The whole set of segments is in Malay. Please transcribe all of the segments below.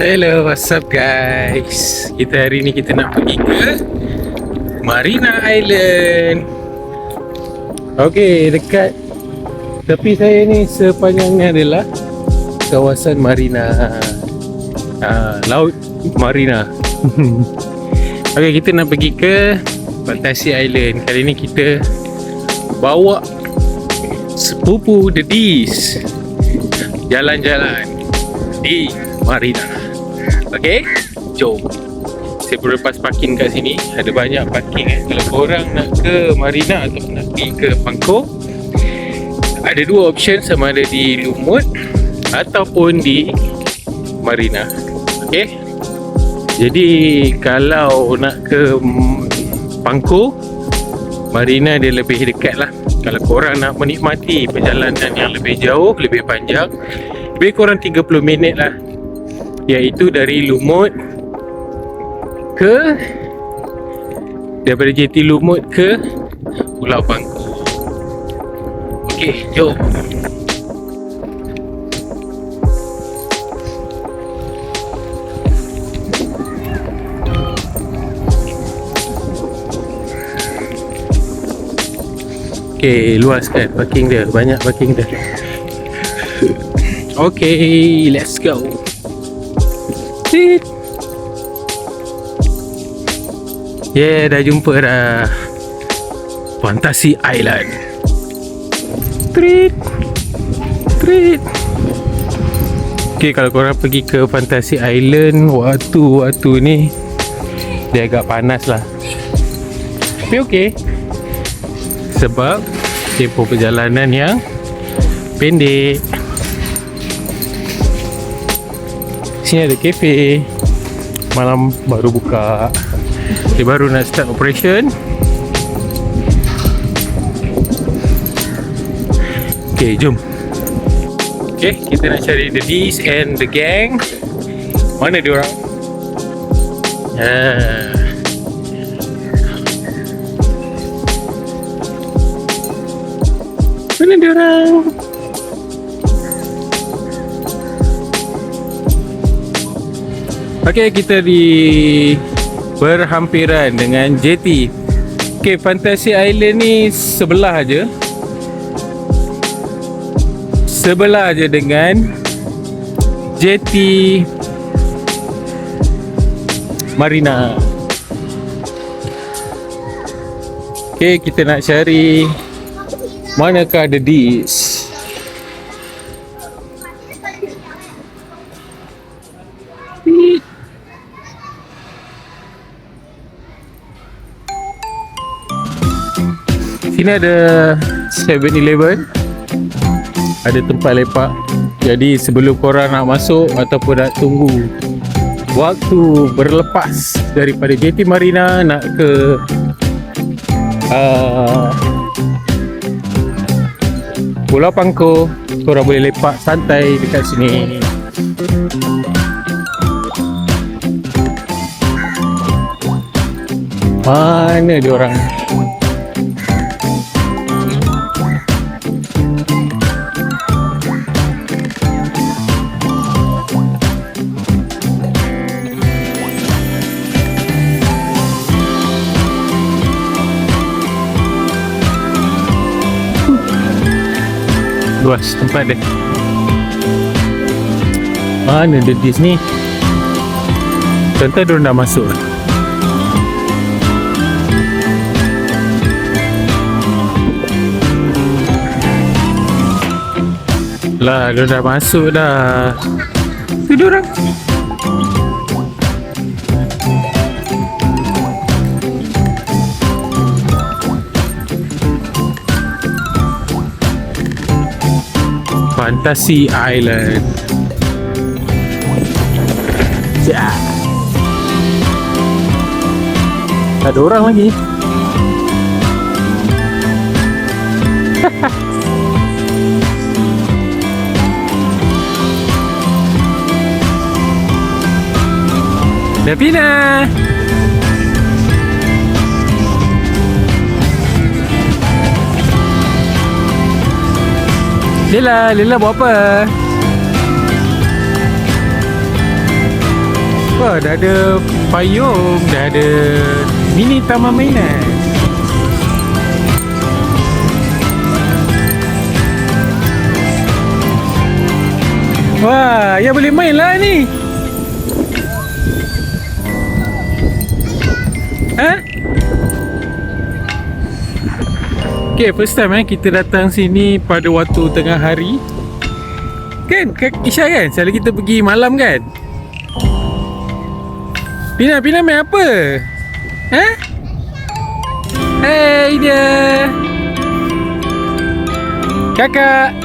Hello, what's up guys? Hari ni kita nak pergi ke Marina Island. Okey, dekat tepi saya ni sepanjangnya adalah kawasan Marina, Laut Marina. Okey, kita nak pergi ke Fantasy Island. Kali ni kita bawa sepupu Dedis jalan-jalan di Marina. Okey, jom. Saya baru lepas parking kat sini. Ada banyak parking Kalau korang nak ke Marina atau nak pergi ke Pangkor, ada dua option, sama ada di Lumut ataupun di Marina. Okey. Jadi kalau nak ke Pangkor, Marina dia lebih dekat lah. Kalau korang nak menikmati perjalanan yang lebih jauh, lebih panjang, lebih kurang 30 minit lah, iaitu dari Lumut ke, daripada JT Lumut ke Pulau Pangkor. Okey, jom. Okey, luas kan parking dia, banyak parking dia. Okey, let's go. Yeah, dah jumpa dah Fantasy Island. Treat. Okay, kalau korang pergi ke Fantasy Island waktu ni, dia agak panas lah. Tapi okay, sebab tempoh perjalanan yang pendek. Sini ada kafe, malam baru buka. Dia baru nak start operation. Okay, jom. Okay, kita nak cari the D's and the gang. Mana dia orang? Mana dia orang? Okay, kita berhampiran dengan JT. Okay, Fantasy Island ni sebelah aja dengan JT Marina. Okay, kita nak cari manakah the D's. Sini ada 7-Eleven, ada tempat lepak. Jadi sebelum korang nak masuk ataupun nak tunggu waktu berlepas daripada JT Marina nak ke Pulau Pangkor, korang boleh lepak santai dekat sini. Mana diorang? Luas tempat dia. Mana the D's ni? Contoh diorang dah masuk lah, diorang dah masuk dah. Tu diorang. Fantasy Island. Ya. Tak ada orang lagi. Davina. Lila buat apa? Wah, dah ada payung, dah ada mini taman mainan. Wah, ya boleh main lah ni. Ha? Okay, first time kita datang sini pada waktu tengah hari. Kan, Isha kan? Selalu kita pergi malam kan? Pina main apa? Ha? Hey dia. Kakak.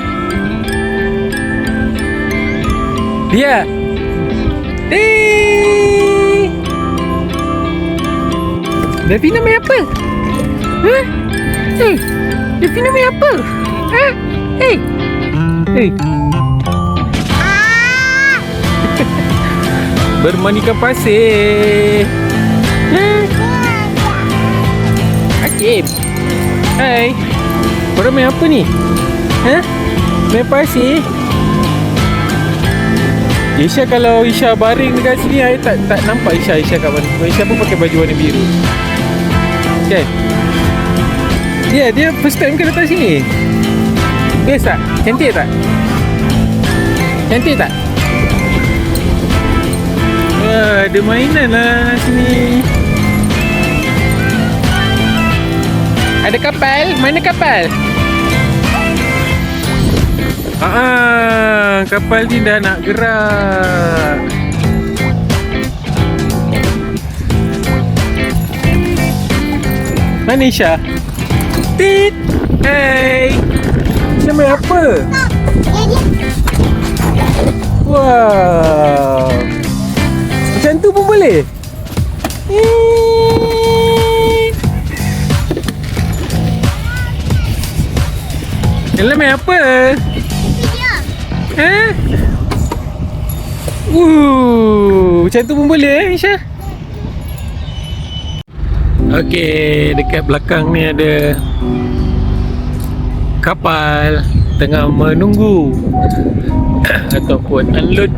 Dia. Davina main apa? Ha? Hey, Davina main apa? Ha? Hey. Hey. Bermain ikan pasir. Hakim. Hai. Korang main apa ni? Ha? Main pasir? Isha, kalau Isha baring dekat sini, I tak nampak Isha kat mana. Isha pun pakai baju warna biru. Kan? Dia first time ke datang sini? Best tak? Cantik tak? Cantik tak? Wah, ada mainan lah sini. Ada kapal? Mana kapal? Kapal ni dah nak gerak. Mana Isha? Tit! Hey! Nama apa? Wow! Macam tu pun boleh? Dalam main apa? Ha? Macam tu pun boleh Isha? Okey, dekat belakang ni ada kapal tengah menunggu ataupun unload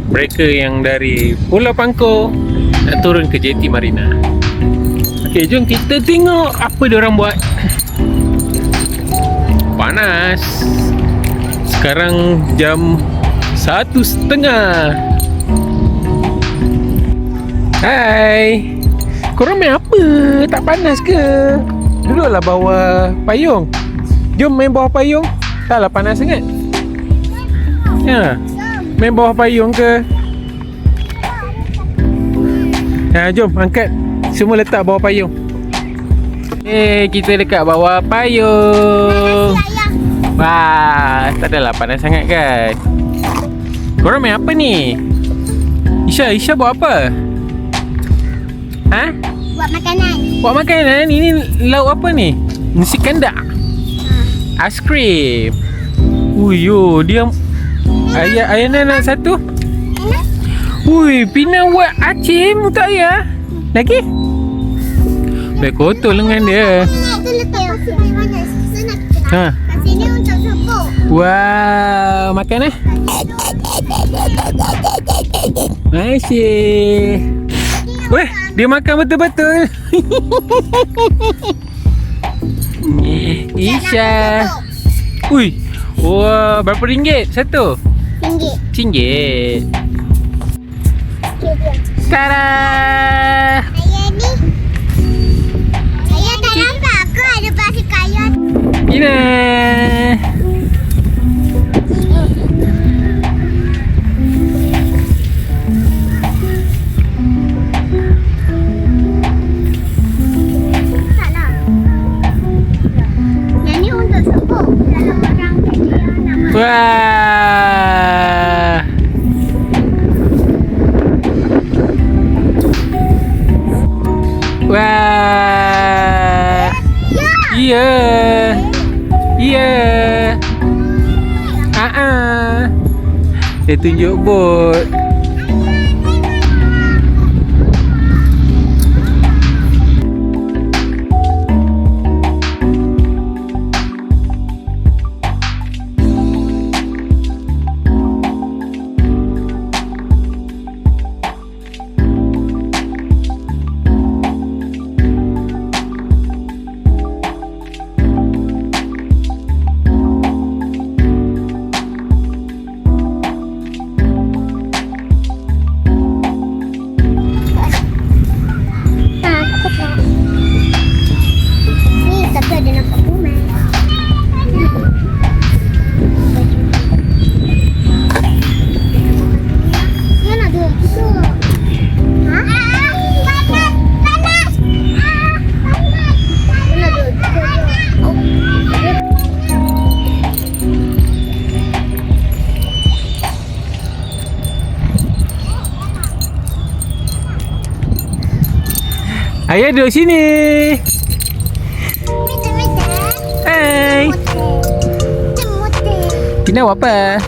mereka yang dari Pulau Pangkor nak turun ke JT Marina. Okey, jom kita tengok apa diorang buat. Panas. Sekarang jam 1:30. Hai. Korang main apa? Tak panas ke? Duduklah bawah payung. Jom main bawah payung. Taklah panas sangat. Ya. Main bawah payung ke? Ha, jom angkat. Semua letak bawah payung. Kita dekat bawah payung. Wah, tak adalah panas sangat kan? Korang main apa ni? Isha buat apa? Ha? Buat makanan. Buat makanan? Ini lauk apa ni? Nasi kandak. Aiskrim. Uyo, dia ayah nak satu. Ui, Pina buat acim untuk ayah. Lagi? Baik kotor lengan dia. Itu letak pasir di mana? Sana kita. Ha. Kat sini untuk supu. Wow, makan eh? Asyik. Weh, dia makan betul-betul. Isha. Ui. Wah, berapa ringgit satu? RM1. Tada. Ayah ni. Ayah tak nampak aku ada pasir kayu. Ina. Taklah. Yang ni untuk supu. Kalau orang kecil nak makan. Wah. Wah. Ya. Ya. Dia tunjuk bot. Ayah duduk sini. Hai. Tina buat apa?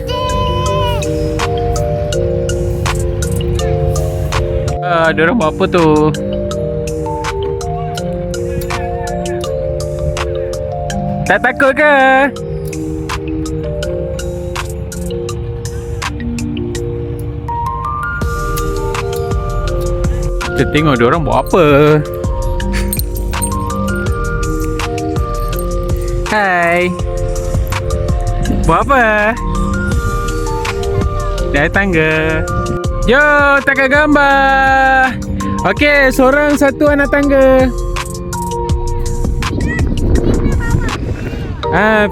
Diorang buat apa tu? Tak takut ke? Kita tengok diorang buat apa. Hai. Buat apa? Naik tangga. Yo, tangga gambar. Okey, seorang satu anak tangga.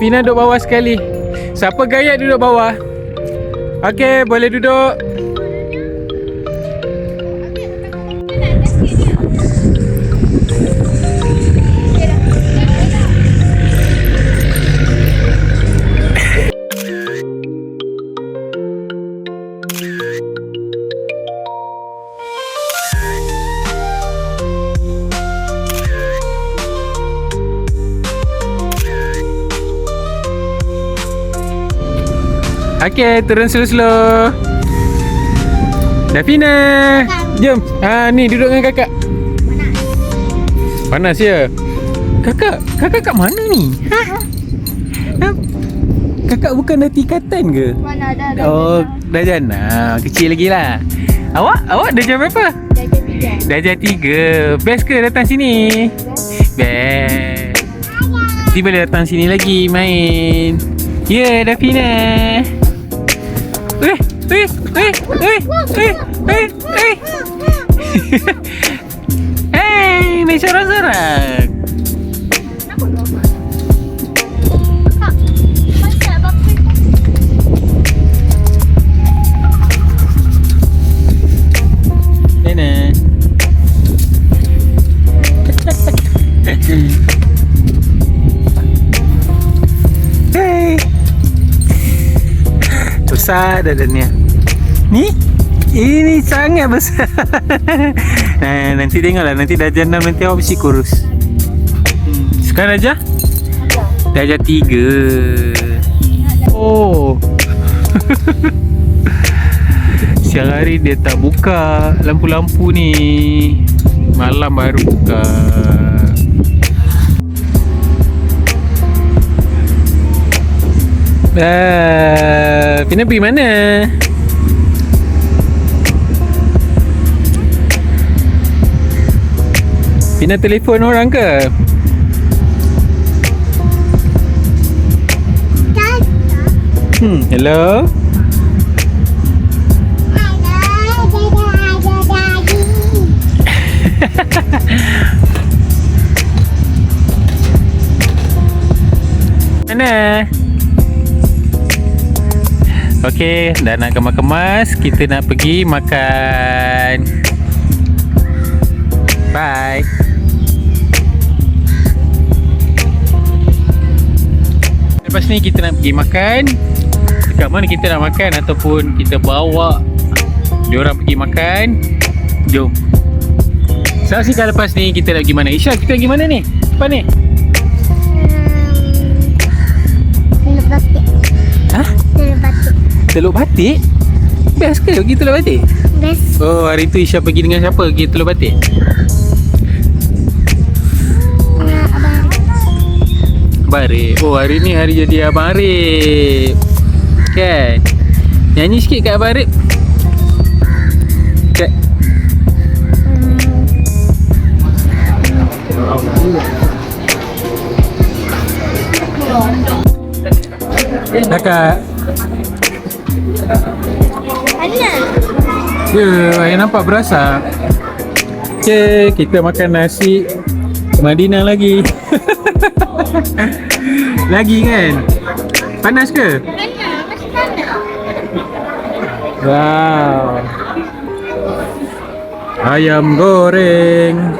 Fina duduk bawah sekali. Siapa gayat duduk bawah? Okey, boleh duduk. Okey, turun slow-slow. Davina, jom. Ni duduk dengan kakak. Panas ya? Kakak kat mana ni? Kakak bukan dah tingkatan ke? Mana ada. Oh, dah jana. Kecil lagi lah. Awak dah jam berapa? Dah jam 3. Best ke datang sini? Best. Nanti boleh datang sini lagi main. Ya, Davina. Hei, main sorak-sorak. Nena. Hei. Besar dadanya. Ni? Ini sangat besar. Nanti tengoklah. Nanti dah jam 6 nanti awak mesti kurus. Sekarang aja? Dah jam 3. Oh. Siang hari dia tak buka lampu-lampu ni. Malam baru buka. Pina pergi mana? Pina telefon orang ke? Hello? Mana? Okey, dah nak kemas-kemas. Kita nak pergi makan. Bye. Lepas ni kita nak pergi makan. Dekat mana kita nak makan ataupun kita bawa diorang pergi makan. Jom. Saksikan lepas ni kita nak pergi mana. Isha, kita pergi mana ni? Depan ni. Teluk Batik. Hah? Teluk Batik. Teluk Batik? Best ke pergi Teluk Batik? Best. Oh, hari tu Isha pergi dengan siapa pergi Teluk Batik? Abang Arif. Oh, hari ni hari jadi Abang Arif. Kan? Nyanyi sikit kat Abang Arif. Kat. Kakak. Mana? Ya, ayah nampak berasa. Okay, kita makan nasi Madinah lagi. Lagi kan? Panas ke? Mana? Masih panas. Wow. Ayam goreng.